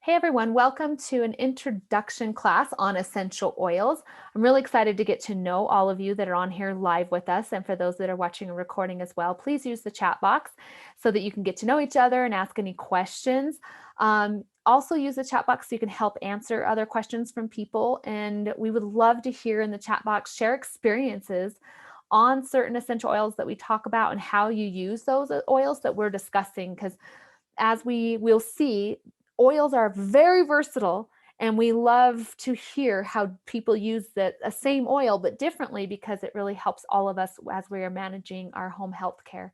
Hey everyone, welcome to an introduction class on essential oils. I'm really excited to get to know all of you that are on here live with us. And for those that are watching a recording as well, please use the chat box so that you can get to know each other and ask any questions. Also use the chat box so you can help answer other questions from people. And we would love to hear in the chat box, share experiences on certain essential oils that we talk about and how you use those oils that we're discussing. Because as we will see, oils are very versatile, and we love to hear how people use the same oil but differently because it really helps all of us as we are managing our home health care.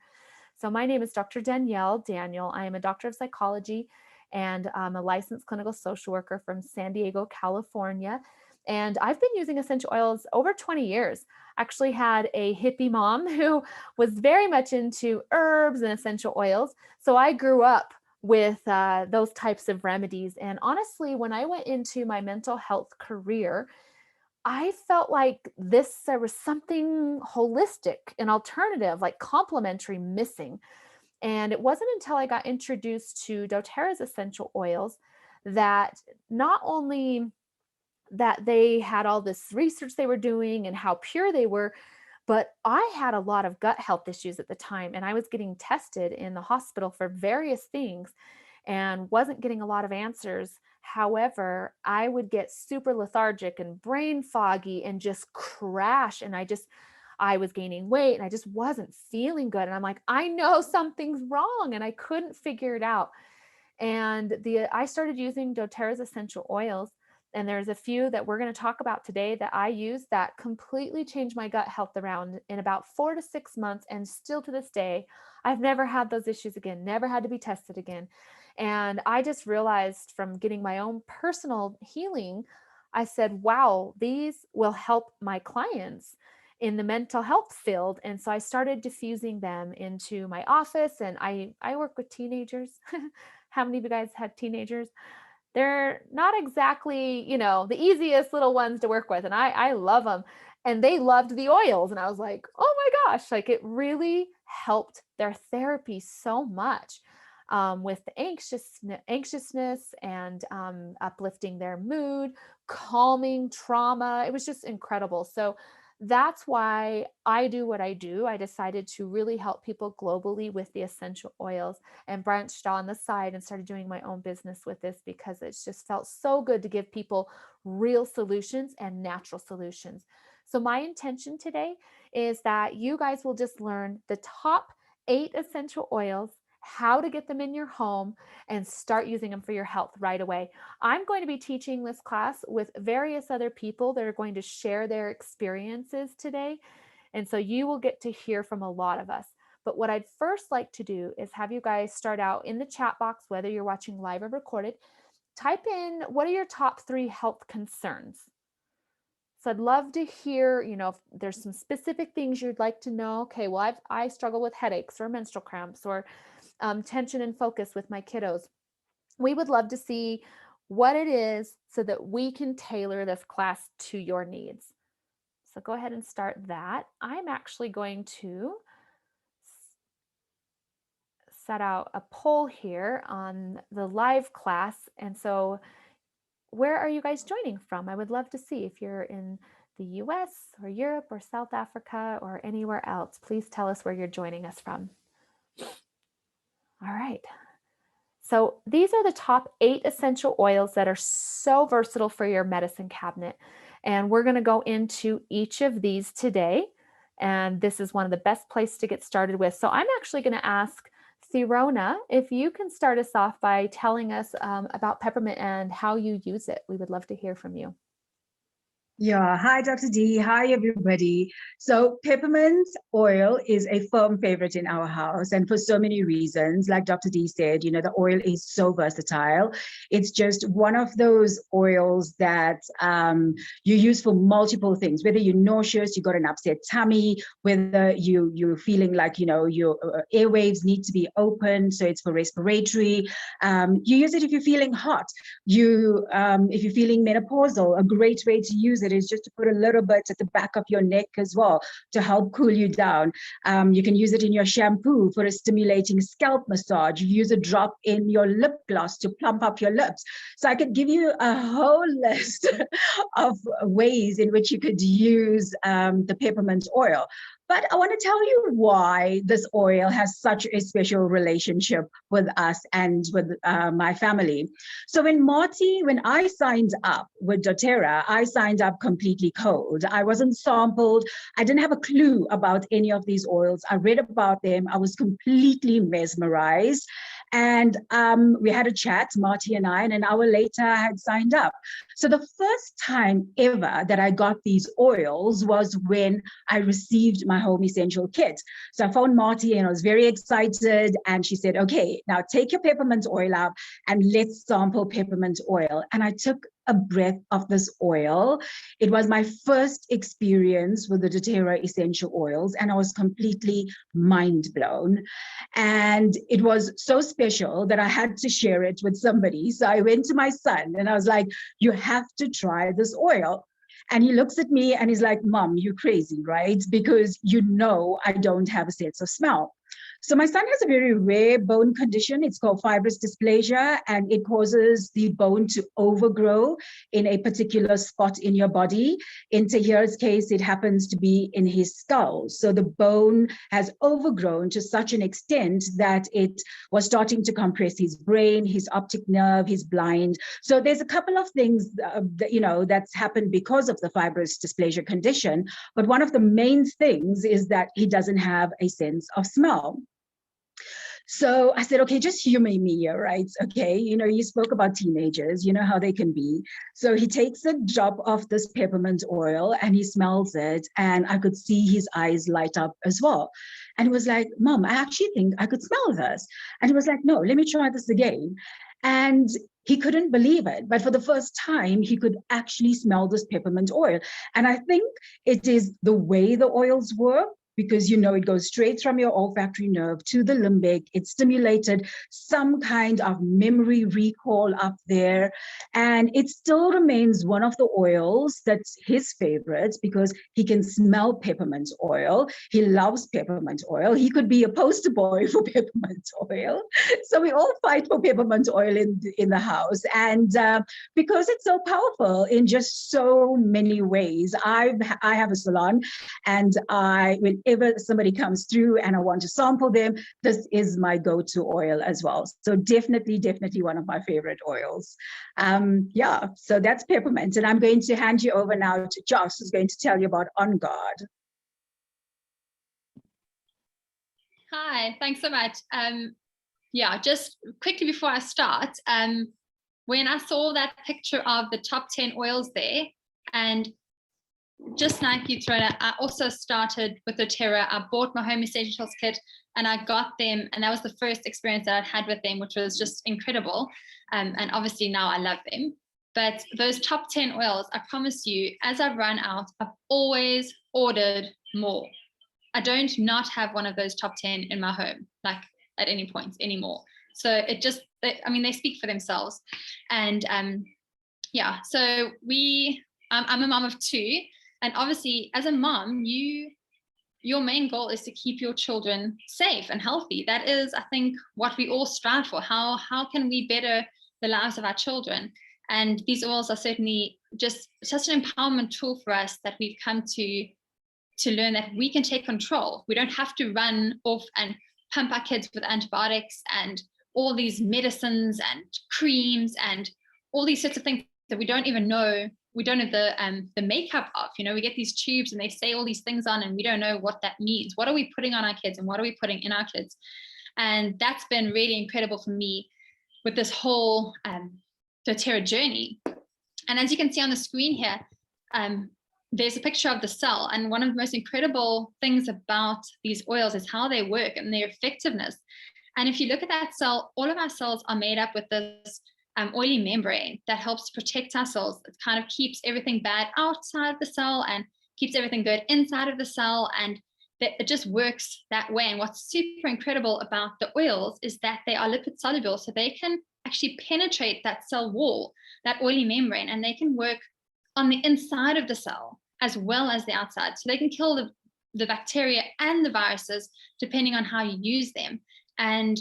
So my name is Dr. Danielle Daniel. I am a doctor of psychology and I'm a licensed clinical social worker from San Diego, California. And I've been using essential oils over 20 years. Actually had a hippie mom who was very much into herbs and essential oils. So I grew up with those types of remedies. And honestly, when I went into my mental health career, I felt like there was something holistic and alternative, like complementary, missing. And it wasn't until I got introduced to doTERRA's essential oils that not only that they had all this research they were doing and how pure they were, but I had a lot of gut health issues at the time, and I was getting tested in the hospital for various things and wasn't getting a lot of answers. However, I would get super lethargic and brain foggy and just crash. And I was gaining weight and I just wasn't feeling good. And I'm like, I know something's wrong. And I couldn't figure it out. And I started using doTERRA's essential oils. And there's a few that we're going to talk about today that I use that completely changed my gut health around in about 4 to 6 months. And still to this day, I've never had those issues again, never had to be tested again. And I just realized from getting my own personal healing, I said, wow, these will help my clients in the mental health field. And so I started diffusing them into my office, and I work with teenagers. How many of you guys had teenagers? They're not exactly, the easiest little ones to work with. And I love them. And they loved the oils. And I was like, oh my gosh, like it really helped their therapy so much with the anxiousness and uplifting their mood, calming trauma. It was just incredible. So that's why I do what I do. I decided to really help people globally with the essential oils and branched on the side and started doing my own business with this because it's just felt so good to give people real solutions and natural solutions. So my intention today is that you guys will just learn the top 8 essential oils, how to get them in your home, and start using them for your health right away. I'm going to be teaching this class with various other people that are going to share their experiences today. And so you will get to hear from a lot of us. But what I'd first like to do is have you guys start out in the chat box, whether you're watching live or recorded, type in what are your top 3 health concerns. So I'd love to hear, if there's some specific things you'd like to know. Okay, well, I struggle with headaches or menstrual cramps or tension and focus with my kiddos. We would love to see what it is so that we can tailor this class to your needs. So go ahead and start that. I'm actually going to set out a poll here on the live class. And so where are you guys joining from? I would love to see if you're in the US or Europe or South Africa or anywhere else. Please tell us where you're joining us from. All right. So these are the top 8 essential oils that are so versatile for your medicine cabinet. And we're going to go into each of these today. And this is one of the best places to get started with. So I'm actually going to ask Thirona if you can start us off by telling us about peppermint and how you use it. We would love to hear from you. Yeah, hi Dr. D, hi everybody. So peppermint oil is a firm favorite in our house, and for so many reasons. Like Dr. D said, the oil is so versatile. It's just one of those oils that you use for multiple things, whether you're nauseous, you got an upset tummy, whether you're feeling like, your airwaves need to be open, so it's for respiratory. You use it if you're feeling hot. If you're feeling menopausal, a great way to use it it is just to put a little bit at the back of your neck as well to help cool you down. You can use it in your shampoo for a stimulating scalp massage. You use a drop in your lip gloss to plump up your lips. So I could give you a whole list of ways in which you could use the peppermint oil. But I want to tell you why this oil has such a special relationship with us and with my family. So when I signed up with doTERRA, I signed up completely cold. I wasn't sampled. I didn't have a clue about any of these oils. I read about them. I was completely mesmerized. And we had a chat, Marty and I, and an hour later I had signed up. So the first time ever that I got these oils was when I received my Home Essential kit. So I phoned Marty and I was very excited. And she said, okay, now take your peppermint oil out and let's sample peppermint oil. And I took a breath of this oil. It was my first experience with the doTERRA essential oils, and I was completely mind blown. And it was so special that I had to share it with somebody. So I went to my son and I was like, you have to try this oil. And he looks at me and he's like, Mom, you're crazy, right? Because you know I don't have a sense of smell. So my son has a very rare bone condition. It's called fibrous dysplasia, and it causes the bone to overgrow in a particular spot in your body. In Tahir's case, it happens to be in his skull. So the bone has overgrown to such an extent that it was starting to compress his brain, his optic nerve, he's blind. So there's a couple of things that's happened because of the fibrous dysplasia condition. But one of the main things is that he doesn't have a sense of smell. So I said, okay, just humor me here, right? Okay, you spoke about teenagers, you know how they can be. So he takes a drop of this peppermint oil and he smells it, and I could see his eyes light up as well. And he was like, Mom, I actually think I could smell this. And he was like, no, let me try this again. And he couldn't believe it. But for the first time, he could actually smell this peppermint oil. And I think it is the way the oils work, because it goes straight from your olfactory nerve to the limbic. It stimulated some kind of memory recall up there. And it still remains one of the oils that's his favorite because he can smell peppermint oil. He loves peppermint oil. He could be a poster boy for peppermint oil. So we all fight for peppermint oil in the house. And because it's so powerful in just so many ways, I have a salon, and whenever somebody comes through and I want to sample them, this is my go-to oil as well. So definitely one of my favorite oils. So that's peppermint. And I'm going to hand you over now to Josh, who's going to tell you about On Guard. Hi, thanks so much. Just quickly before I start, when I saw that picture of the top 10 oils there, and just like you, Tarona, I also started with doTERRA. I bought my Home Essentials kit and I got them, and that was the first experience that I'd had with them, which was just incredible. And obviously now I love them. But those top 10 oils, I promise you, as I've run out, I've always ordered more. I don't not have one of those top 10 in my home, like at any point anymore. So they speak for themselves. And so I'm a mom of two. And obviously, as a mom, your main goal is to keep your children safe and healthy. That is, I think, what we all strive for. How can we better the lives of our children? And these oils are certainly just such an empowerment tool for us that we've come to learn that we can take control. We don't have to run off and pump our kids with antibiotics and all these medicines and creams and all these sorts of things that we don't even know. We don't know the makeup of. We get these tubes and they say all these things on, and we don't know what that means. What are we putting on our kids, and what are we putting in our kids? And that's been really incredible for me with this whole doTERRA journey. And as you can see on the screen here, there's a picture of the cell. And one of the most incredible things about these oils is how they work and their effectiveness. And if you look at that cell, all of our cells are made up with this oily membrane that helps protect our cells. It kind of keeps everything bad outside of the cell and keeps everything good inside of the cell. And it just works that way. And what's super incredible about the oils is that they are lipid soluble. So they can actually penetrate that cell wall, that oily membrane, and they can work on the inside of the cell as well as the outside. So they can kill the bacteria and the viruses depending on how you use them. And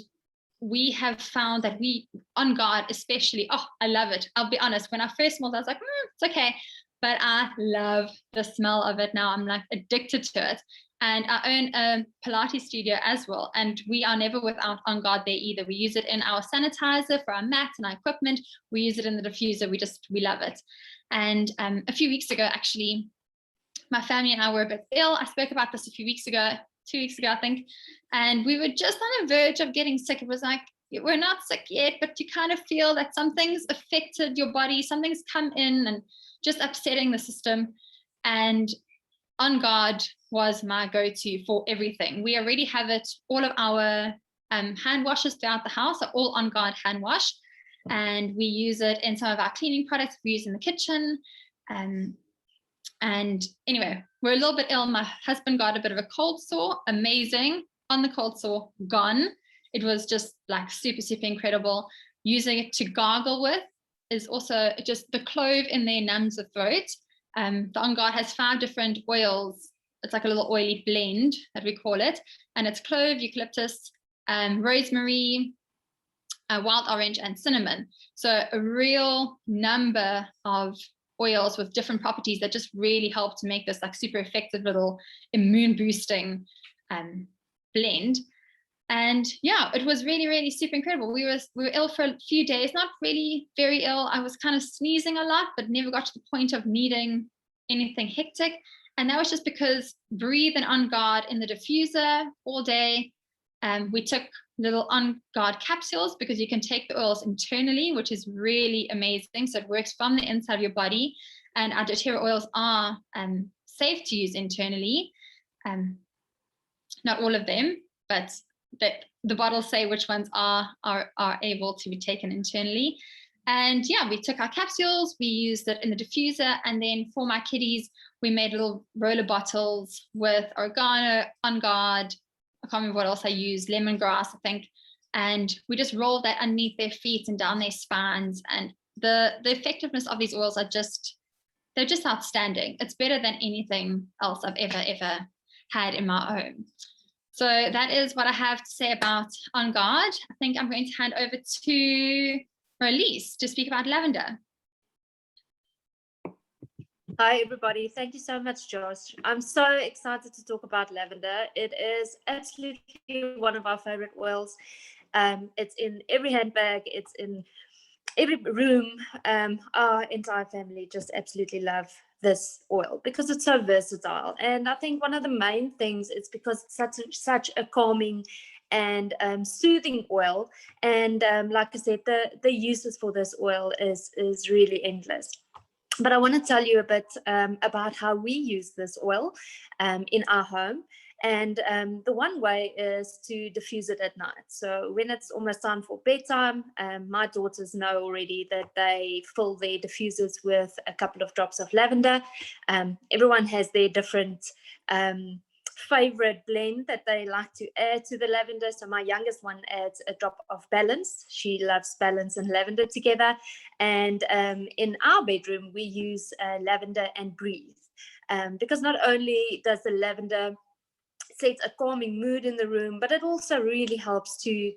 we have found that On Guard especially, oh, I love it. I'll be honest, when I first smelled it, I was like, it's okay. But I love the smell of it now. I'm like addicted to it. And I own a Pilates studio as well. And we are never without On Guard there either. We use it in our sanitizer for our mats and our equipment. We use it in the diffuser. We love it. And a few weeks ago, actually, my family and I were a bit ill. I spoke about this a few weeks ago, 2 weeks ago, I think. And we were just on the verge of getting sick. It was like, we're not sick yet, but you kind of feel that something's affected your body. Something's come in and just upsetting the system. And On Guard was my go-to for everything. We already have it. All of our hand washes throughout the house are all On Guard hand wash. And we use it in some of our cleaning products we use in the kitchen. And anyway, we're a little bit ill. My husband got a bit of a cold sore. Amazing. On the cold sore, gone. It was just like super, super incredible. Using it to gargle with is also just the clove in there numbs the throat. The On Guard has 5 different oils. It's like a little oily blend that we call it. And it's clove, eucalyptus, rosemary, wild orange, and cinnamon. So a real number of oils with different properties that just really help to make this like super effective little immune boosting blend. And yeah, it was really, really super incredible. We were ill for a few days, not really very ill. I was kind of sneezing a lot, but never got to the point of needing anything hectic. And that was just because Breathe and On Guard in the diffuser all day. We took little On Guard capsules because you can take the oils internally, which is really amazing. So it works from the inside of your body. And our doTERRA oils are safe to use internally. Not all of them, but the bottles say which ones are able to be taken internally. And yeah, we took our capsules, we used it in the diffuser, and then for my kiddies, we made little roller bottles with oregano, On Guard, I can't remember what else I used, lemongrass, I think. And we just rolled that underneath their feet and down their spines. And the effectiveness of these oils they're just outstanding. It's better than anything else I've ever had in my home. So that is what I have to say about On Guard. I think I'm going to hand over to Marlies to speak about lavender. Hi, everybody. Thank you so much, Josh. I'm so excited to talk about lavender. It is absolutely one of our favorite oils. It's in every handbag. It's in every room. Our entire family just absolutely love this oil because it's so versatile. And I think one of the main things is because it's such a calming and soothing oil. And like I said, the uses for this oil is really endless. But I want to tell you a bit about how we use this oil in our home. And the one way is to diffuse it at night. So when it's almost time for bedtime, my daughters know already that they fill their diffusers with a couple of drops of lavender. Everyone has their different favorite blend that they like to add to the lavender. So my youngest one adds a drop of Balance. She loves Balance and lavender together. And in our bedroom, we use lavender and Breathe because not only does the lavender sets a calming mood in the room, but it also really helps to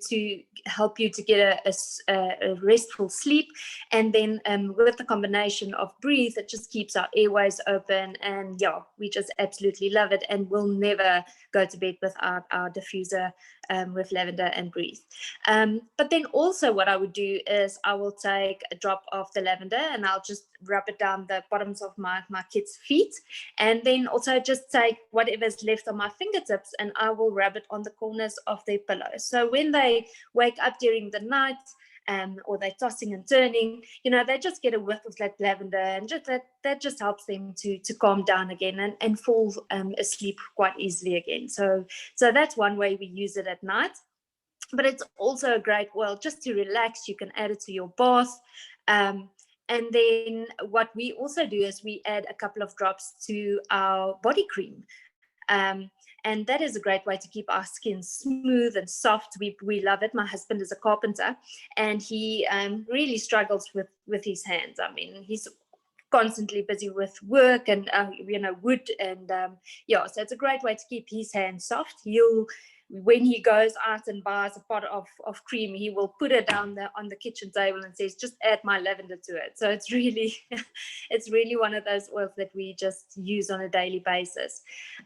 help you to get a restful sleep. And then with the combination of Breathe, it just keeps our airways open. And yeah, we just absolutely love it, and we'll never go to bed without our diffuser with lavender and Breathe. But then also what I would do is I will take a drop of the lavender and I'll just rub it down the bottoms of my kids' feet, and then also just take whatever's left on my fingertips and I will rub it on the corners of their pillows. So when they wake up during the night or they're tossing and turning, they just get a whiff of that lavender, and just that just helps them to calm down again and fall asleep quite easily again. So that's one way we use it at night. But it's also a great oil just to relax. You can add it to your bath. And then what we also do is we add a couple of drops to our body cream. And that is a great way to keep our skin smooth and soft. We love it. My husband is a carpenter, and he really struggles with his hands. I mean, he's constantly busy with work and wood, and yeah, so it's a great way to keep his hands soft. When he goes out and buys a pot of cream, he will put it down on the kitchen table and says, just add my lavender to it. So it's really it's really one of those oils that we just use on a daily basis.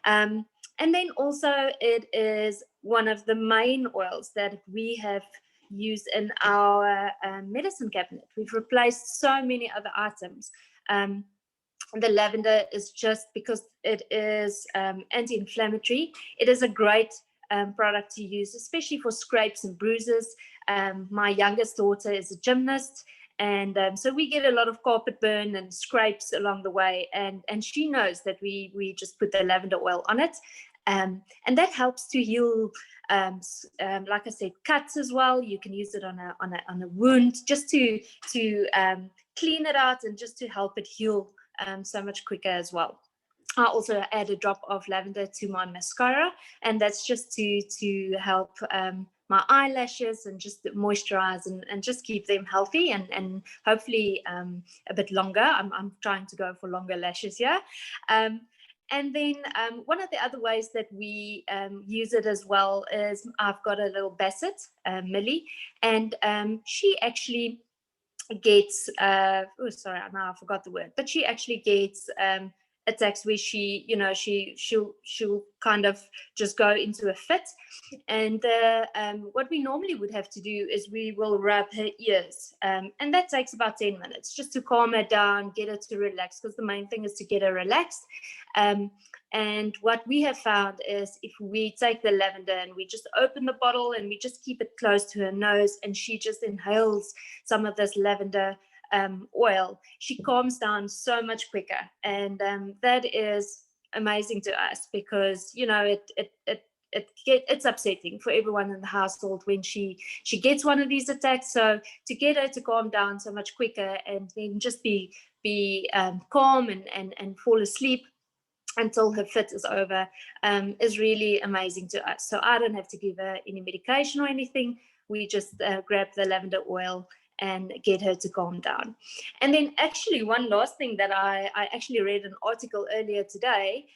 And then also it is one of the main oils that we have used in our medicine cabinet. We've replaced so many other items. The lavender is just because it is anti-inflammatory. It is a great product to use, especially for scrapes and bruises. My youngest daughter is a gymnast, and so we get a lot of carpet burn and scrapes along the way, and she knows that we just put the lavender oil on it, and that helps to heal, like I said, cuts as well. You can use it on a wound, just to clean it out and just to help it heal so much quicker as well. I also add a drop of lavender to my mascara, and that's just to help my eyelashes and just moisturize and just keep them healthy and hopefully a bit longer. I'm trying to go for longer lashes here. And then one of the other ways that we use it as well is I've got a little basset, Millie, and she actually gets now I forgot the word, but she actually gets attacks where she'll kind of just go into a fit, and what we normally would have to do is we will rub her ears, and that takes about 10 minutes just to calm her down, get her to relax, because the main thing is to get her relaxed. And what we have found is if we take the lavender and we just open the bottle and we just keep it close to her nose and she just inhales some of this lavender oil, she calms down so much quicker. And that is amazing to us, because it's upsetting for everyone in the household when she gets one of these attacks. So to get her to calm down so much quicker and then just be calm and fall asleep until her fit is over is really amazing to us. So I don't have to give her any medication or anything. We just grab the lavender oil and get her to calm down. And then actually one last thing that I actually read an article earlier today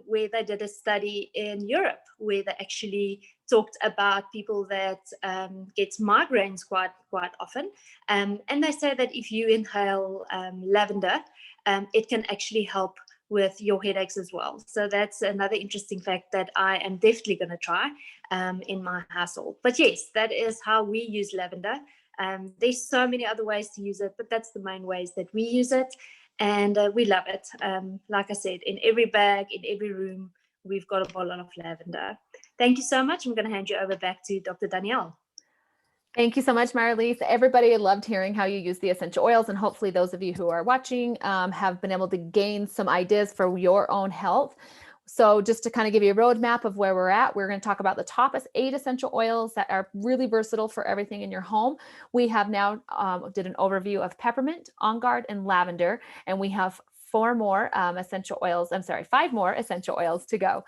where they did a study in Europe where they actually talked about people that gets migraines quite often. And they say that if you inhale lavender, it can actually help with your headaches as well. So that's another interesting fact that I am definitely going to try in my household. But yes, that is how we use lavender. There's so many other ways to use it, but that's the main ways that we use it. And we love it. Like I said, in every bag, in every room, we've got a bottle of lavender. Thank you so much. I'm going to hand you over back to Dr. Danielle. Thank you so much, Marlies. Everybody loved hearing how you use the essential oils, and hopefully those of you who are watching have been able to gain some ideas for your own health. So just to kind of give you a roadmap of where we're at, we're going to talk about the top 8 essential oils that are really versatile for everything in your home. We have now did an overview of peppermint, on guard, and lavender, and we have 5 more essential oils to go.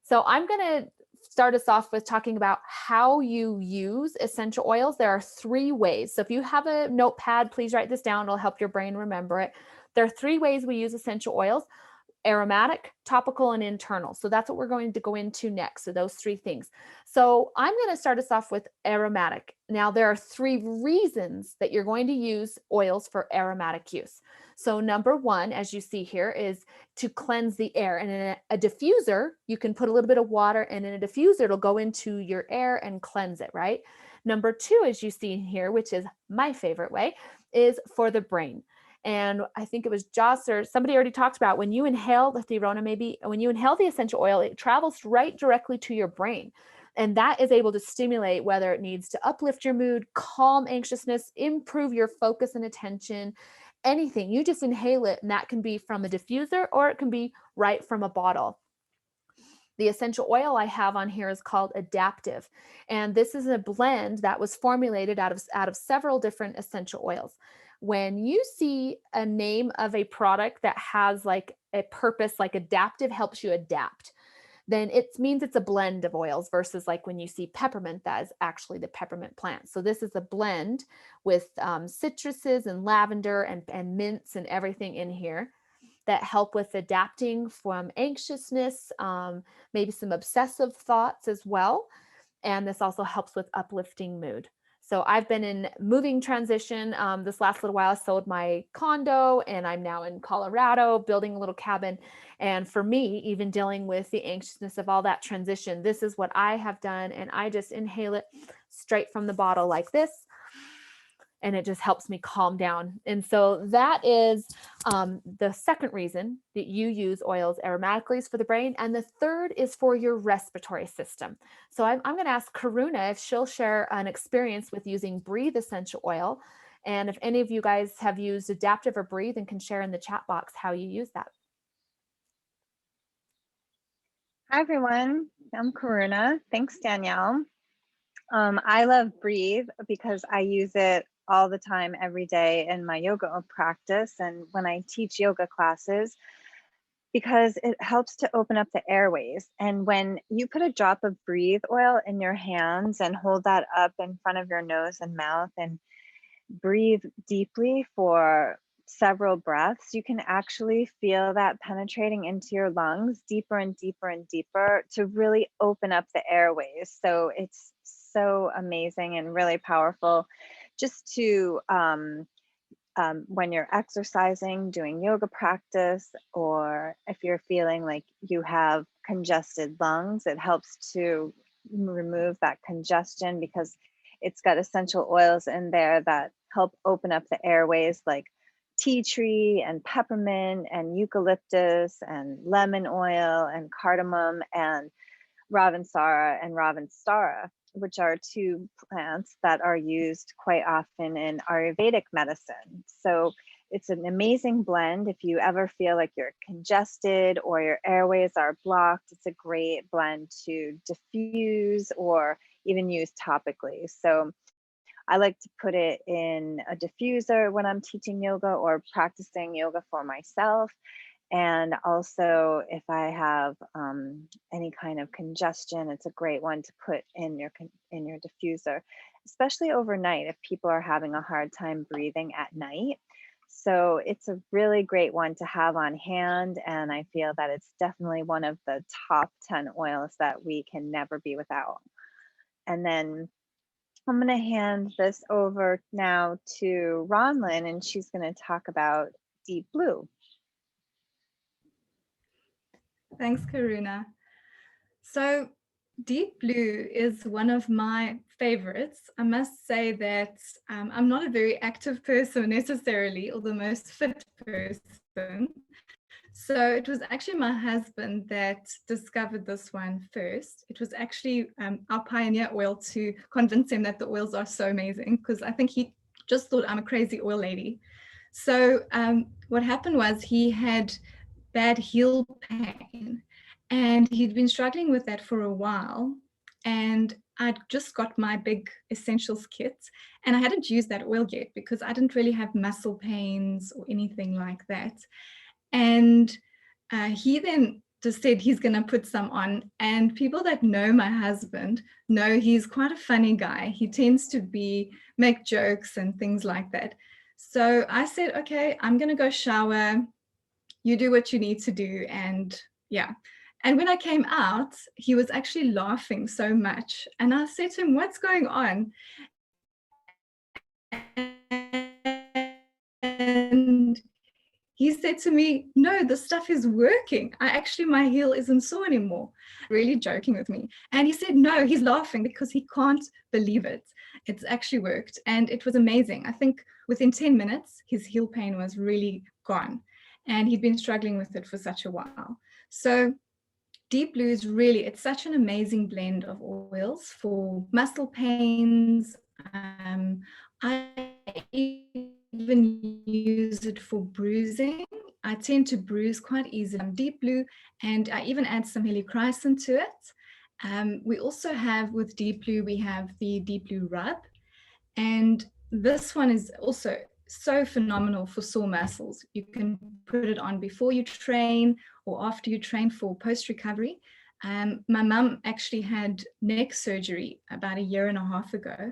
So I'm going to start us off with talking about how you use essential oils. There are 3 ways. So if you have a notepad, please write this down. It'll help your brain remember it. There are 3 ways we use essential oils: aromatic, topical, and internal. So that's what we're going to go into next. So those 3 things. So I'm going to start us off with aromatic. Now there are 3 reasons that you're going to use oils for aromatic use. So number 1, as you see here, is to cleanse the air. And in a diffuser, you can put a little bit of water, and in a diffuser, it'll go into your air and cleanse it, right? Number 2, as you see here, which is my favorite way, is for the brain. And I think it was Joss or somebody already talked about when you inhale the Thirona, maybe when you inhale the essential oil, it travels right directly to your brain. And that is able to stimulate whether it needs to uplift your mood, calm anxiousness, improve your focus and attention, anything. You just inhale it, and that can be from a diffuser or it can be right from a bottle. The essential oil I have on here is called Adaptive. And this is a blend that was formulated out of several different essential oils. When you see a name of a product that has like a purpose, like Adaptive helps you adapt. then it means it's a blend of oils versus like when you see peppermint, that is actually the peppermint plant. So this is a blend with citruses and lavender and mints and everything in here that help with adapting from anxiousness, maybe some obsessive thoughts as well. And this also helps with uplifting mood. So I've been in moving transition. This last little while, I sold my condo and I'm now in Colorado building a little cabin. And for me, even dealing with the anxiousness of all that transition, this is what I have done. And I just inhale it straight from the bottle like this. And it just helps me calm down. And so that is the second reason that you use oils aromatically is for the brain. And the third is for your respiratory system. So I'm going to ask Karuna if she'll share an experience with using Breathe essential oil. And if any of you guys have used Adaptive or Breathe and can share in the chat box how you use that. Hi, everyone. I'm Karuna. Thanks, Danielle. I love Breathe because I use it all the time, every day in my yoga practice and when I teach yoga classes, because it helps to open up the airways. And when you put a drop of Breathe oil in your hands and hold that up in front of your nose and mouth and breathe deeply for several breaths, you can actually feel that penetrating into your lungs deeper and deeper and deeper to really open up the airways. So it's so amazing and really powerful just to when you're exercising, doing yoga practice, or if you're feeling like you have congested lungs, it helps to remove that congestion because it's got essential oils in there that help open up the airways, like tea tree and peppermint and eucalyptus and lemon oil and cardamom and Ravensara and Ravensara, which are two plants that are used quite often in Ayurvedic medicine. So it's an amazing blend. If you ever feel like you're congested or your airways are blocked, it's a great blend to diffuse or even use topically. So I like to put it in a diffuser when I'm teaching yoga or practicing yoga for myself. And also if I have any kind of congestion, it's a great one to put in your diffuser, especially overnight if people are having a hard time breathing at night. So it's a really great one to have on hand. And I feel that it's definitely one of the top 10 oils that we can never be without. And then I'm going to hand this over now to Ronlyn, and she's going to talk about Deep Blue. Thanks, Karuna. So Deep Blue is one of my favorites. I must say that I'm not a very active person necessarily, or the most fit person. So it was actually my husband that discovered this one first. It was actually our pioneer oil to convince him that the oils are so amazing, because I think he just thought I'm a crazy oil lady. So what happened was he had bad heel pain and he'd been struggling with that for a while. And I'd just got my big essentials kit and I hadn't used that oil yet because I didn't really have muscle pains or anything like that. And he then just said he's going to put some on. And people that know my husband know he's quite a funny guy. He tends to make jokes and things like that. So I said, okay, I'm going to go shower. You do what you need to do. And yeah. And when I came out, he was actually laughing so much. And I said to him, what's going on? And he said to me, no, the stuff is working. My heel isn't sore anymore, really joking with me. And he said, no, he's laughing because he can't believe it. It's actually worked. And it was amazing. I think within 10 minutes, his heel pain was really gone. And he'd been struggling with it for such a while. So Deep Blue is really, it's such an amazing blend of oils for muscle pains. I even use it for bruising. I tend to bruise quite easily. Deep Blue, and I even add some helichrysum to it. We also have with Deep Blue, we have the Deep Blue Rub, and this one is also so phenomenal for sore muscles. You can put it on before you train or after you train for post-recovery. My mum actually had neck surgery about 1.5 years ago,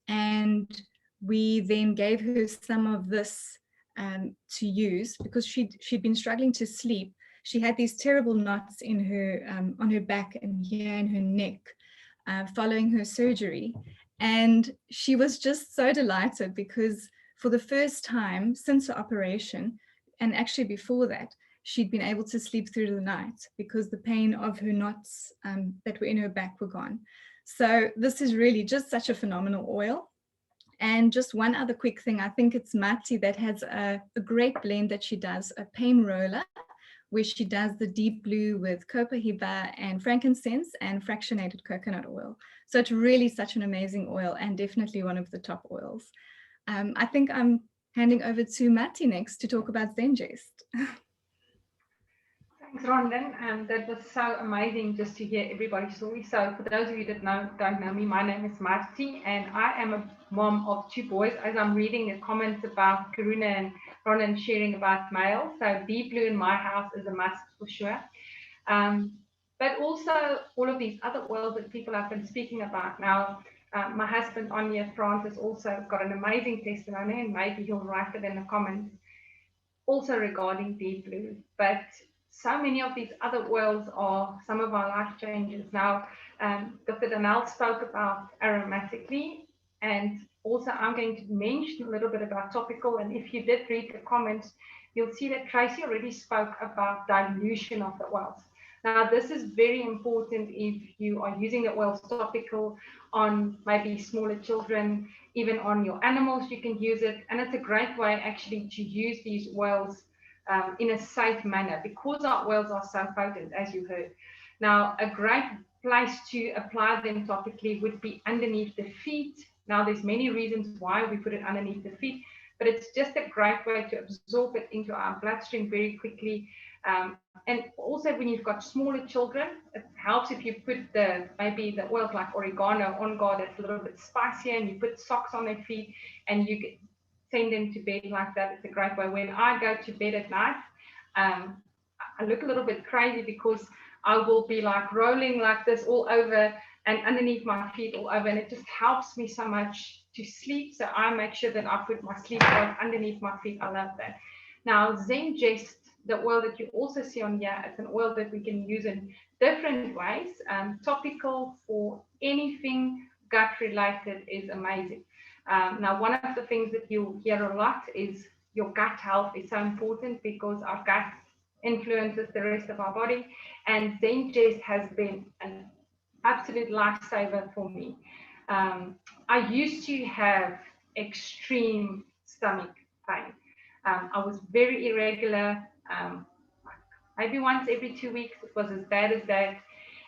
and we then gave her some of this to use because she'd been struggling to sleep. She had these terrible knots in her on her back and here in her neck following her surgery. And she was just so delighted because for the first time since the operation, and actually before that, she'd been able to sleep through the night because the pain of her knots that were in her back were gone. So this is really just such a phenomenal oil. And just one other quick thing, I think it's Mati that has a great blend that she does, a pain roller, where she does the deep blue with copahiba and frankincense and fractionated coconut oil. So it's really such an amazing oil and definitely one of the top oils. I think I'm handing over to Mati next to talk about Zengest. Thanks, Rondon. That was so amazing just to hear everybody's story. So for those of you that don't know me, my name is Marti, and I am a mom of 2 boys. As I'm reading the comments about Karuna and Rondon sharing about male, so deep blue in my house is a must for sure. But also all of these other oils that people have been speaking about now. My husband, Anya Francis, also got an amazing testimony, and maybe he'll write it in the comments, also regarding deep blue. But so many of these other oils are some of our life changes. Now, Dr. Danielle spoke about aromatically, and also I'm going to mention a little bit about topical. And if you did read the comments, you'll see that Tracy already spoke about dilution of the oils. Now, this is very important if you are using the oils topical on maybe smaller children, even on your animals, you can use it. And it's a great way actually to use these oils in a safe manner because our oils are so potent, as you heard. Now, a great place to apply them topically would be underneath the feet. Now, there's many reasons why we put it underneath the feet, but it's just a great way to absorb it into our bloodstream very quickly. And also when you've got smaller children, it helps if you put maybe the oils like oregano on guard that's a little bit spicier, and you put socks on their feet and you send them to bed like that. It's a great way. When I go to bed at night, I look a little bit crazy because I will be like rolling like this all over and underneath my feet all over, and it just helps me so much to sleep. So I make sure that I put my sleep oil underneath my feet. I love that. Now, Zengest, the oil that you also see on here, it's an oil that we can use in different ways. Topical for anything gut related is amazing. Now, one of the things that you hear a lot is your gut health is so important because our gut influences the rest of our body, and Zengest has been an absolute lifesaver for me. I used to have extreme stomach pain. I was very irregular. Maybe once every 2 weeks, it was as bad as that.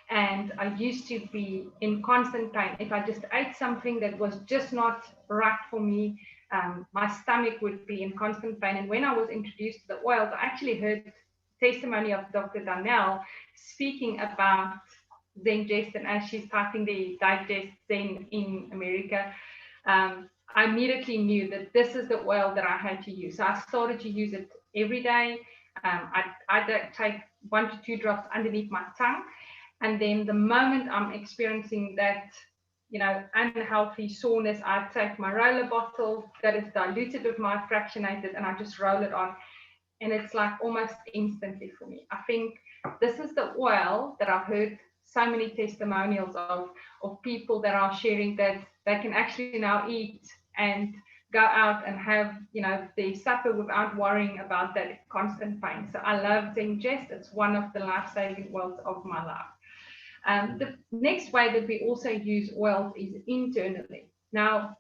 And I used to be in constant pain. If I just ate something that was just not right for me, my stomach would be in constant pain. And when I was introduced to the oils, I actually heard testimony of Dr. Danielle speaking about Zengest, and as she's typing the digest Zen in America, I immediately knew that this is the oil that I had to use. So I started to use it every day. I take 1 to 2 drops underneath my tongue. And then the moment I'm experiencing that, unhealthy soreness, I take my roller bottle that is diluted with my fractionated, and I just roll it on. And it's like almost instantly for me. I think this is the oil that I've heard so many testimonials of people that are sharing that they can actually now eat and go out and have, their supper without worrying about that constant pain. So I love Zengest. It's one of the life-saving oils of my life. The next way that we also use oils is internally. Now,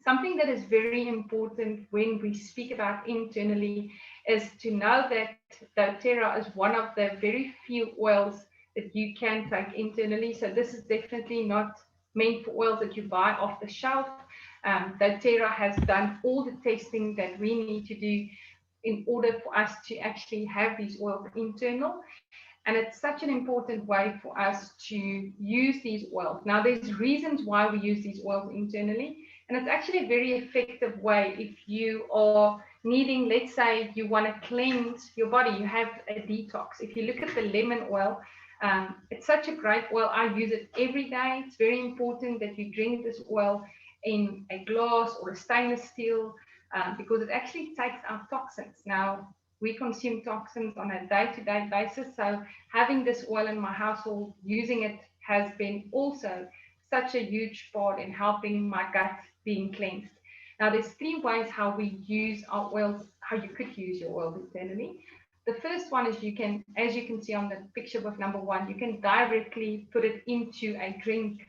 something that is very important when we speak about internally is to know that doTERRA is one of the very few oils that you can take internally. So this is definitely not meant for oils that you buy off the shelf. doTERRA has done all the testing that we need to do in order for us to actually have these oils internal. And it's such an important way for us to use these oils. Now, there's reasons why we use these oils internally, and it's actually a very effective way if you are needing, let's say you want to cleanse your body, you have a detox. If you look at the lemon oil, It's such a great oil. I use it every day. It's very important that you drink this oil in a glass or a stainless steel because it actually takes out toxins. Now, we consume toxins on a day-to-day basis. So having this oil in my household, using it has been also such a huge part in helping my gut being cleansed. Now, there's 3 ways how we use our oils, how you could use your oils internally. The first one is you can, as you can see on the picture with number 1, you can directly put it into a drink,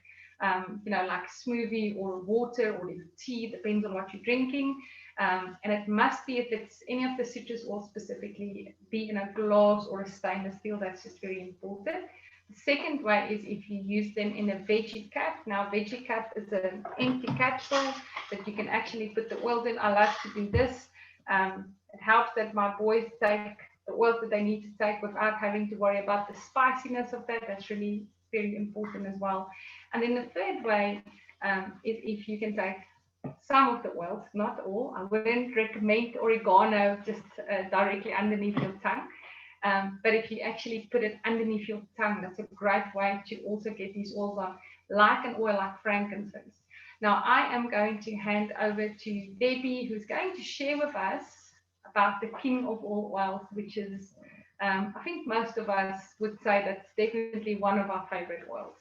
like smoothie or water or tea, depends on what you're drinking. And it must be, if it's any of the citrus oil specifically, be in a glass or a stainless steel. That's just very important. The second way is if you use them in a veggie cup. Now, veggie cup is an empty capsule that you can actually put the oils in. I love to do this. It helps that my boys take the oils that they need to take without having to worry about the spiciness of that. That's really very important as well. And then the third way is if you can take some of the oils, not all. I wouldn't recommend oregano just directly underneath your tongue. But if you actually put it underneath your tongue, that's a great way to also get these oils on, like an oil like frankincense. Now, I am going to hand over to Debbie, who's going to share with us about the king of all oils, which is, I think most of us would say that's definitely one of our favorite oils.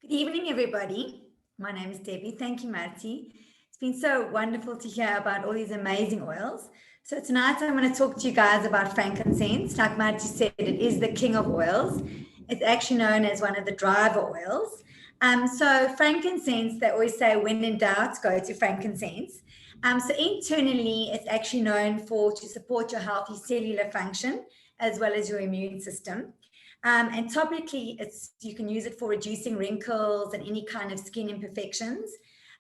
Good evening, everybody. My name is Debbie. Thank you, Marty. It's been so wonderful to hear about all these amazing oils. So tonight I'm going to talk to you guys about frankincense. Like Marty said, it is the king of oils. It's actually known as one of the driver oils. So frankincense, they always say, when in doubt, go to frankincense. So internally, it's actually known to support your healthy cellular function as well as your immune system. And topically, you can use it for reducing wrinkles and any kind of skin imperfections.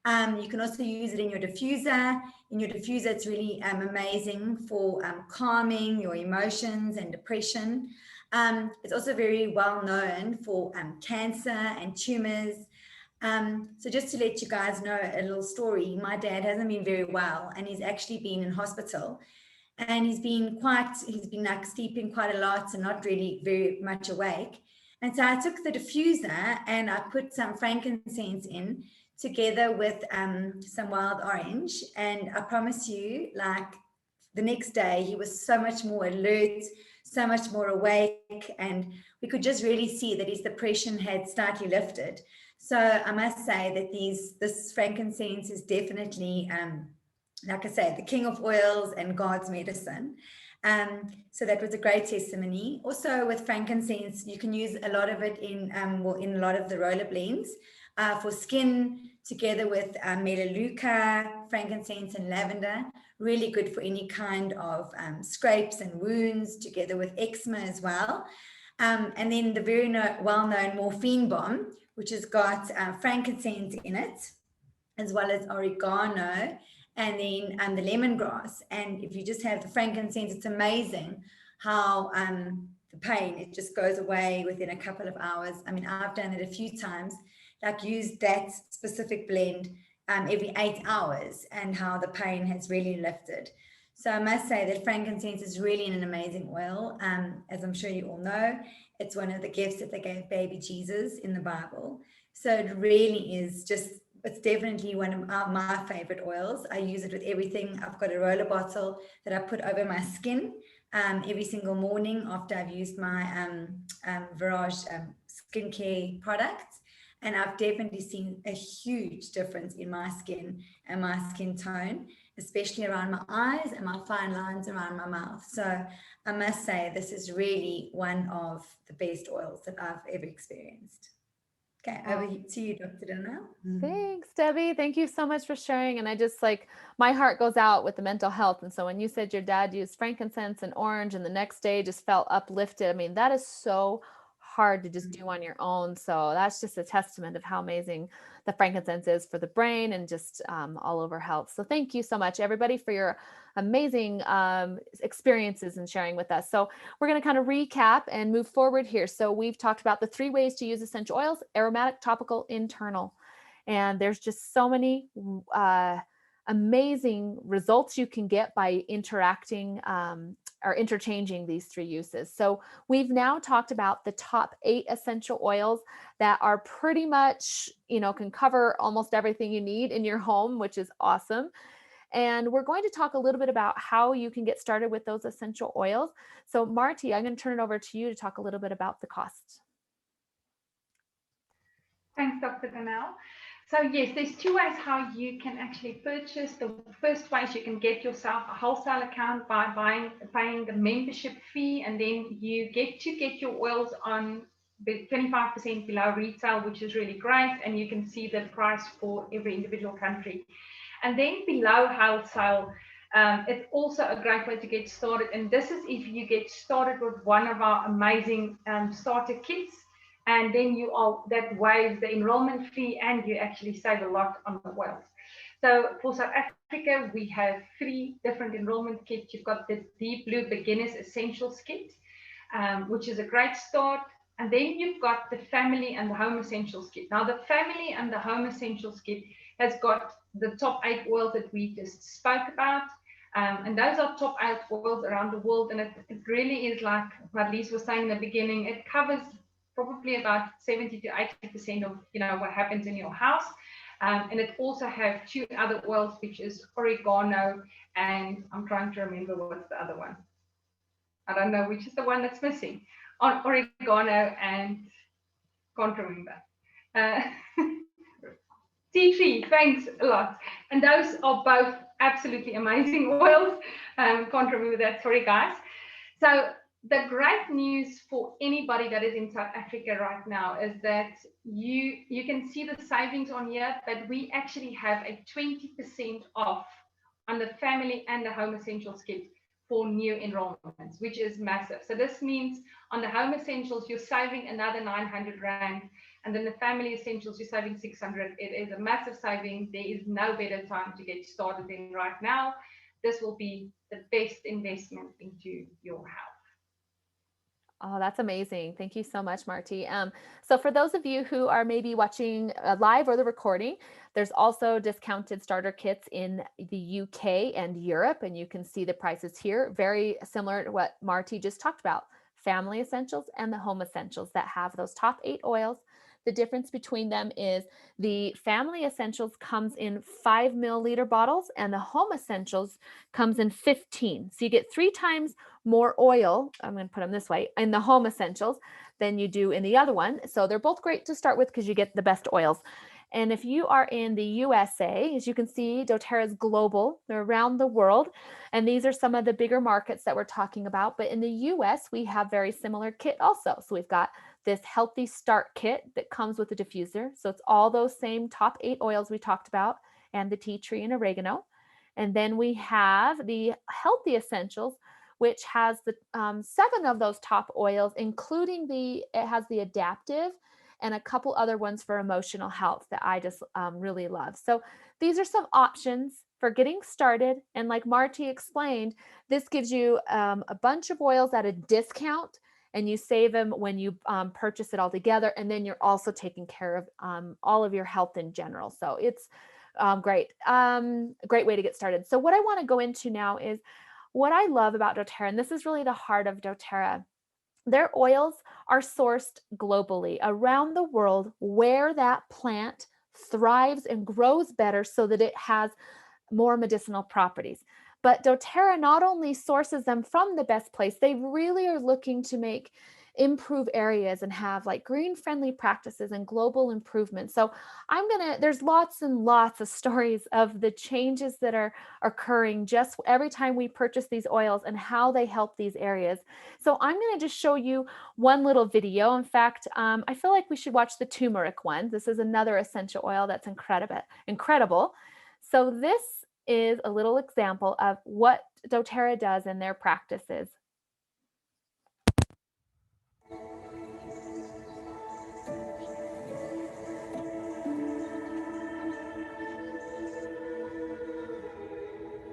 You can also use it in your diffuser. In your diffuser, it's really amazing for calming your emotions and depression. It's also very well known for cancer and tumors. So just to let you guys know a little story, my dad hasn't been very well and he's actually been in hospital. And he's been like sleeping quite a lot and not really very much awake. And so I took the diffuser and I put some frankincense in together with some wild orange. And I promise you, like the next day, he was so much more alert, so much more awake. And we could just really see that his depression had slightly lifted. So I must say that this frankincense is definitely, like I say, the king of oils and God's medicine. So that was a great testimony. Also with frankincense, you can use a lot of it in a lot of the roller blends for skin, together with melaleuca, frankincense and lavender. Really good for any kind of scrapes and wounds, together with eczema as well. And then the very well-known morphine bomb, which has got frankincense in it, as well as oregano, and then the lemongrass. And if you just have the frankincense, it's amazing how the pain, it just goes away within a couple of hours. I mean, I've done it a few times, like used that specific blend every 8 hours, and how the pain has really lifted. So I must say that frankincense is really an amazing oil. As I'm sure you all know, it's one of the gifts that they gave baby Jesus in the Bible. So it really is it's definitely one of my favorite oils. I use it with everything. I've got a roller bottle that I put over my skin every single morning after I've used my Virage skincare products. And I've definitely seen a huge difference in my skin and my skin tone, especially around my eyes and my fine lines around my mouth. So I must say, this is really one of the best oils that I've ever experienced. Okay, over to you, Dr. Donnell. Thanks, Debbie. Thank you so much for sharing. And I just my heart goes out with the mental health. And so when you said your dad used frankincense and orange and the next day just felt uplifted, I mean, that is so hard to just do on your own. So that's just a testament of how amazing the frankincense is for the brain and just all over health. So thank you so much, everybody, for your amazing experiences and sharing with us. So we're going to kind of recap and move forward here. So we've talked about the 3 ways to use essential oils: aromatic, topical, internal. And there's just so many amazing results you can get by interacting are interchanging these 3 uses. So we've now talked about the top 8 essential oils that are pretty much, can cover almost everything you need in your home, which is awesome. And we're going to talk a little bit about how you can get started with those essential oils. So Marty, I'm going to turn it over to you to talk a little bit about the cost. Thanks, Dr. Donnell. So yes, there's 2 ways how you can actually purchase. The first way is you can get yourself a wholesale account by paying the membership fee, and then you get to get your oils on 25% below retail, which is really great, and you can see the price for every individual country. And then below wholesale, it's also a great way to get started. And this is if you get started with one of our amazing starter kits. And then that waives the enrollment fee, and you actually save a lot on the oils. So for South Africa, we have 3 different enrollment kits. You've got the Deep Blue Beginners Essentials Kit, which is a great start. And then you've got the Family and the Home Essentials Kit. Now, the Family and the Home Essentials Kit has got the top 8 oils that we just spoke about. And those are top 8 oils around the world. And it really is like Marlies was saying in the beginning, it covers probably about 70 to 80% of what happens in your house. And it also have 2 other oils, which is oregano, and I'm trying to remember what's the other one. I don't know which is the one that's missing. On oregano and can't remember. Tea tree, thanks a lot. And those are both absolutely amazing oils. Can't remember that, sorry guys. So the great news for anybody that is in South Africa right now is that you can see the savings on here, but we actually have a 20% off on the Family and the Home Essentials Kit for new enrollments, which is massive. So this means on the Home Essentials, you're saving another 900 Rand, and then the Family Essentials, you're saving 600. It is a massive saving. There is no better time to get started in right now. This will be the best investment into your health. Oh, that's amazing. Thank you so much, Marty. So for those of you who are maybe watching live or the recording, there's also discounted starter kits in the UK and Europe, and you can see the prices here, very similar to what Marty just talked about, Family Essentials and the Home Essentials that have those top 8 oils. The difference between them is the Family Essentials comes in 5 milliliter bottles and the Home Essentials comes in 15. So you get 3 times more oil, I'm going to put them this way, in the Home Essentials than you do in the other one. So they're both great to start with because you get the best oils. And if you are in the USA, as you can see, doTERRA is global. They're around the world. And these are some of the bigger markets that we're talking about. But in the US, we have very similar kit also. So we've got this Healthy Start Kit that comes with a diffuser. So it's all those same top 8 oils we talked about and the tea tree and oregano. And then we have the Healthy Essentials, which has the 7 of those top oils, including it has the adaptive and a couple other ones for emotional health that I just really love. So these are some options for getting started. And like Marty explained, this gives you a bunch of oils at a discount, and you save them when you purchase it all together. And then you're also taking care of all of your health in general. So it's great. A great way to get started. So what I want to go into now is what I love about doTERRA, and this is really the heart of doTERRA. Their oils are sourced globally around the world where that plant thrives and grows better so that it has more medicinal properties. But doTERRA not only sources them from the best place, they really are looking to improve areas and have like green friendly practices and global improvements. So there's lots and lots of stories of the changes that are occurring just every time we purchase these oils and how they help these areas. So I'm going to just show you one little video. In fact, I feel like we should watch the turmeric one. This is another essential oil that's incredible. So this is a little example of what doTERRA does in their practices.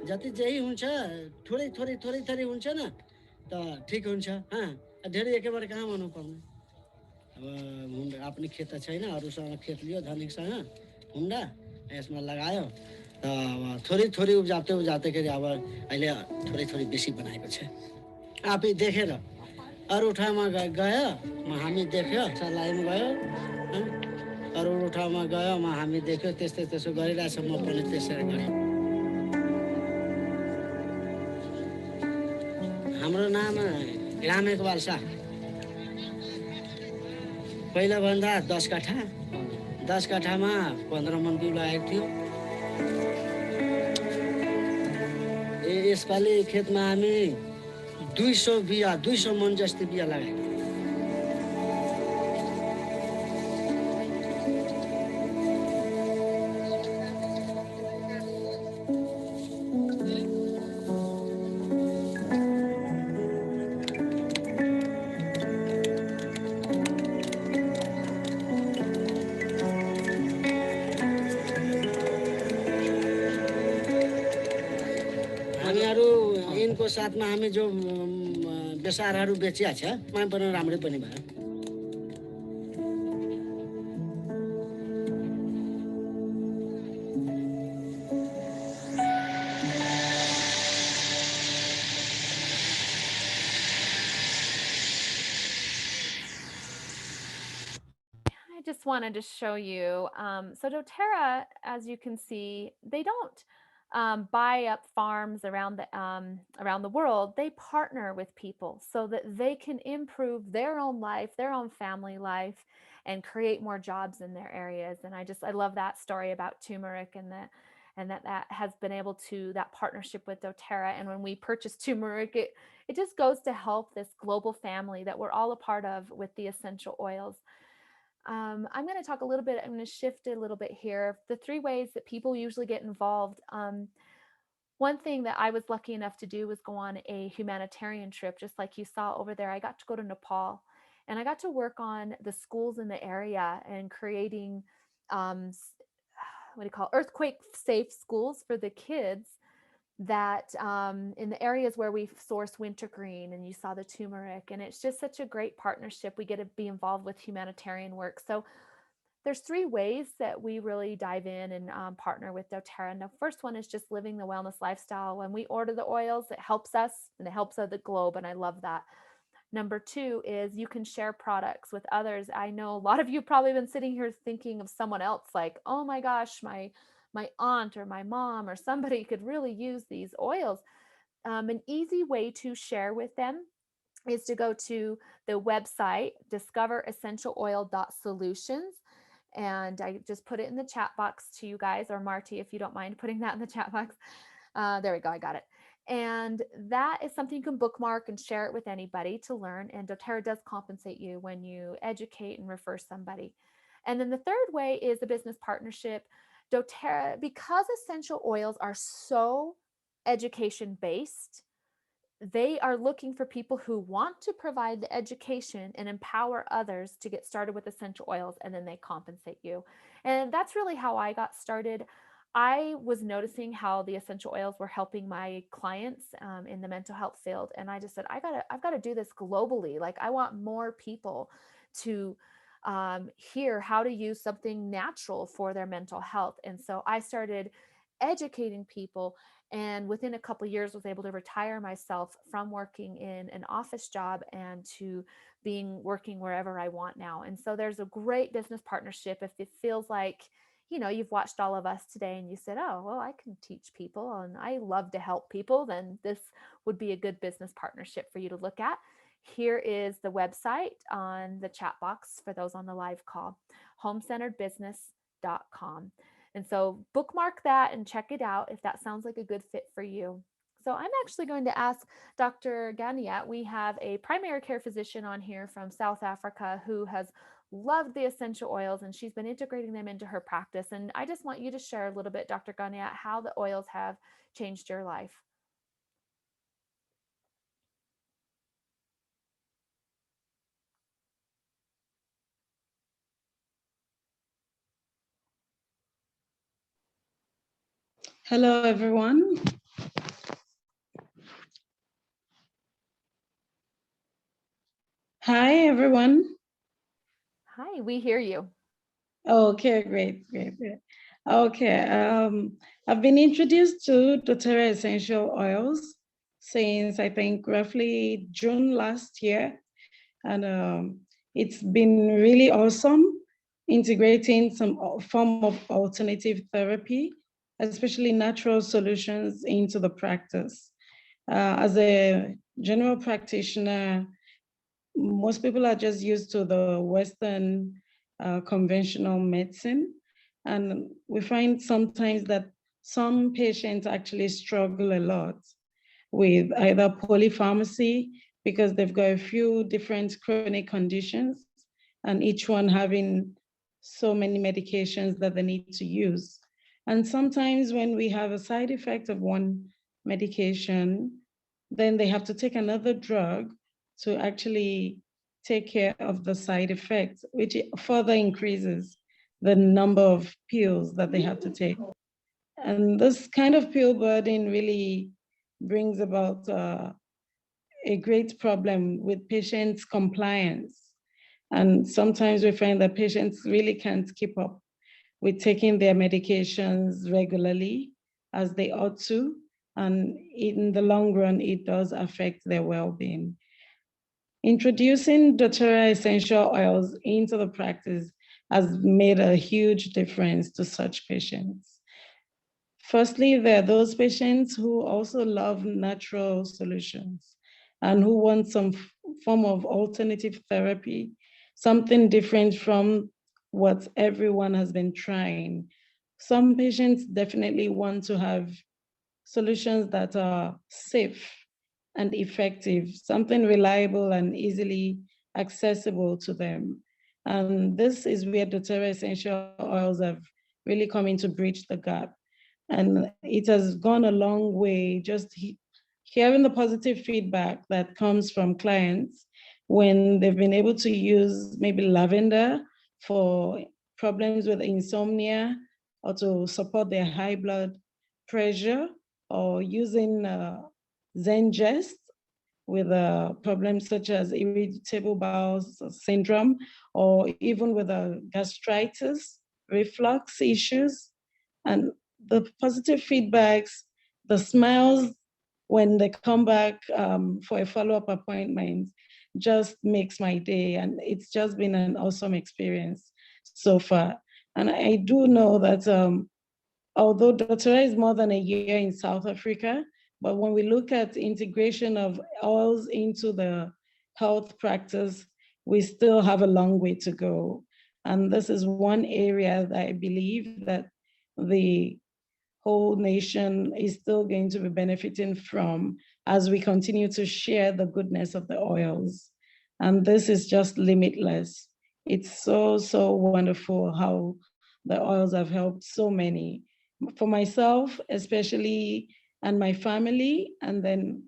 जति जेही हुन्छ थोरै हुन्छ न त ठीक हुन्छ धेरै एकेबारे कहाँ भन्नु पर्ने अब आफ्नो खेत त छैन अरूसँग खेत लियो धनिकसँग हुँडा यसमा लगायो त अब थोरै उब्जाउँदै खेरि अब अहिले थोरै बेसी बनाएको छ आफै देखेर अरू ठाउँमा गयो हामी देख्यो सल्लाहमा गयो अरू ठाउँमा गयो हामी देख्यो त्यस्तै त्यसो गरिरहेछ म पनि त्यसरी गरेँ हाम्रो नाम रामेकवाल शाह पहिला भन्दा 10 कठा 10 कठामा 15 मन बिउ लागेको थियो यसपालि खेतमा हामी 200 मन जस्तो बिया लगायो इनको साथमा हामी जो बेसारहरू बेचिया छ मा पनि राम्रै पनि भयो I just wanted to show you. So doTERRA, as you can see, they don't buy up farms around the world. They partner with people so that they can improve their own life, their own family life, and create more jobs in their areas. And I love that story about turmeric and that has been able to, that partnership with doTERRA. And when we purchase turmeric, it just goes to help this global family that we're all a part of with the essential oils. I'm going to talk a little bit, I'm going to shift a little bit here. The 3 ways that people usually get involved. One thing that I was lucky enough to do was go on a humanitarian trip, just like you saw over there. I got to go to Nepal and I got to work on the schools in the area and creating, earthquake safe schools for the kids that in the areas where we source wintergreen, and you saw the turmeric, and it's just such a great partnership. We get to be involved with humanitarian work. So there's 3 ways that we really dive in and partner with doTERRA. And the first one is just living the wellness lifestyle. When we order the oils, it helps us and it helps the globe, and I love that. Number 2 is you can share products with others. I know a lot of you probably been sitting here thinking of someone else like, oh my gosh, my aunt or my mom or somebody could really use these oils. An easy way to share with them is to go to the website discoveressentialoil.solutions, and I just put it in the chat box to you guys, or Marty, if you don't mind putting that in the chat box. There we go, I got it. And that is something you can bookmark and share it with anybody to learn, and doTERRA does compensate you when you educate and refer somebody. And then the third way is a business partnership. doTERRA, because essential oils are so education based, they are looking for people who want to provide the education and empower others to get started with essential oils, and then they compensate you. And that's really how I got started. I was noticing how the essential oils were helping my clients in the mental health field, and I just said, I've got to do this globally. Like, I want more people to hear how to use something natural for their mental health. And so I started educating people, and within a couple of years was able to retire myself from working in an office job and to working wherever I want now. And so there's a great business partnership. If it feels like, you've watched all of us today and you said, oh, well, I can teach people and I love to help people, then this would be a good business partnership for you to look at. Here is the website on the chat box for those on the live call, homecenteredbusiness.com. And so bookmark that and check it out if that sounds like a good fit for you. So I'm actually going to ask Dr. Ganiat. We have a primary care physician on here from South Africa who has loved the essential oils, and she's been integrating them into her practice. And I just want you to share a little bit, Dr. Ganiat, how the oils have changed your life. Hello, everyone. Hi, everyone. Hi, we hear you. Okay, great. Okay, I've been introduced to doTERRA essential oils since I think roughly June last year. And it's been really awesome integrating some form of alternative therapy, especially natural solutions into the practice. As a general practitioner, most people are just used to the Western conventional medicine. And we find sometimes that some patients actually struggle a lot with either polypharmacy because they've got a few different chronic conditions and each one having so many medications that they need to use. And sometimes when we have a side effect of one medication, then they have to take another drug to actually take care of the side effects, which further increases the number of pills that they have to take. And this kind of pill burden really brings about a great problem with patients' compliance. And sometimes we find that patients really can't keep up with taking their medications regularly as they ought to. And in the long run, it does affect their well-being. Introducing doTERRA essential oils into the practice has made a huge difference to such patients. Firstly, there are those patients who also love natural solutions and who want some form of alternative therapy, something different from what everyone has been trying. Some patients definitely want to have solutions that are safe and effective, something reliable and easily accessible to them. And this is where doTERRA essential oils have really come in to bridge the gap. And it has gone a long way just hearing the positive feedback that comes from clients when they've been able to use maybe lavender for problems with insomnia or to support their high blood pressure, or using Zengest with problems such as irritable bowel syndrome, or even with gastritis, reflux issues. And the positive feedbacks, the smiles when they come back for a follow-up appointment just makes my day. And it's just been an awesome experience so far. And I do know that although doTERRA is more than a year in South Africa, but when we look at integration of oils into the health practice, we still have a long way to go. And this is one area that I believe that the whole nation is still going to be benefiting from as we continue to share the goodness of the oils. And this is just limitless. It's so, so wonderful how the oils have helped so many. For myself, especially, and my family, and then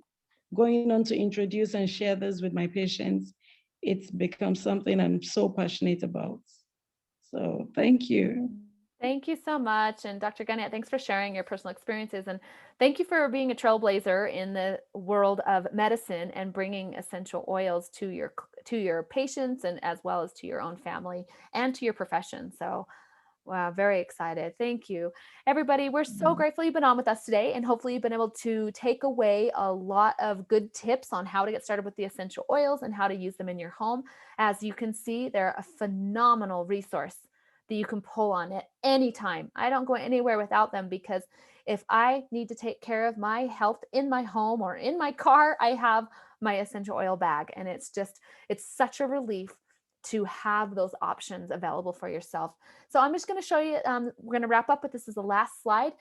going on to introduce and share this with my patients, it's become something I'm so passionate about. So thank you. Thank you so much. And Dr. Gunnett, thanks for sharing your personal experiences. And thank you for being a trailblazer in the world of medicine and bringing essential oils to your patients, and as well as to your own family and to your profession. So wow, very excited. Thank you. Everybody, we're so grateful you've been on with us today, and hopefully you've been able to take away a lot of good tips on how to get started with the essential oils and how to use them in your home. As you can see, they're a phenomenal resource that you can pull on at any time. I don't go anywhere without them, because if I need to take care of my health in my home or in my car, I have my essential oil bag. And it's such a relief to have those options available for yourself. So I'm just going to show you, we're going to wrap up with this as the last slide.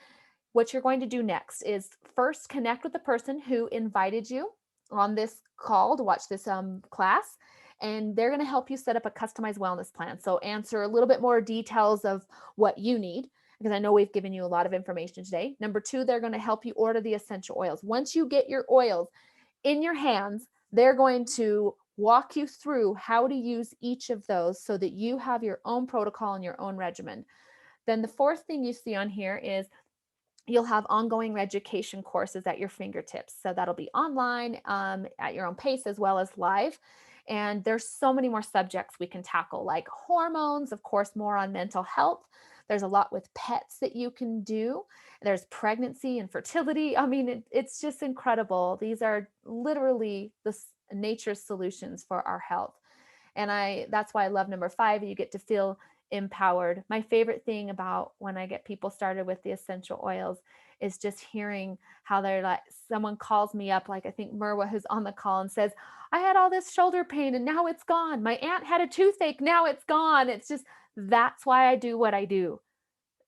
What you're going to do next is first connect with the person who invited you on this call to watch this class, and they're going to help you set up a customized wellness plan. So answer a little bit more details of what you need, because I know we've given you a lot of information today. Number two, they're going to help you order the essential oils. Once you get your oils in your hands, they're going to walk you through how to use each of those so that you have your own protocol and your own regimen. Then the fourth thing you see on here is you'll have ongoing education courses at your fingertips. So that'll be online at your own pace, as well as live. And there's so many more subjects we can tackle, like hormones, of course, more on mental health, There's a lot with pets that you can do. There's pregnancy and fertility. I mean, it's just incredible. These are literally nature's solutions for our health. And that's why I love number 5. You get to feel empowered. My favorite thing about when I get people started with the essential oils is just hearing how they're like, someone calls me up, like I think Merwa, who's on the call, and says, I had all this shoulder pain and now it's gone. My aunt had a toothache, now it's gone. It's just, that's why I do what I do.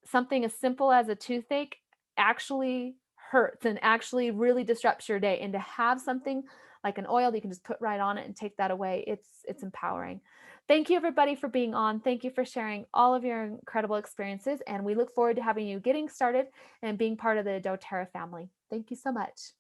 Something as simple as a toothache actually hurts and actually really disrupts your day. And to have something like an oil that you can just put right on it and take that away, it's empowering. Thank you everybody for being on. Thank you for sharing all of your incredible experiences. And we look forward to having you getting started and being part of the doTERRA family. Thank you so much.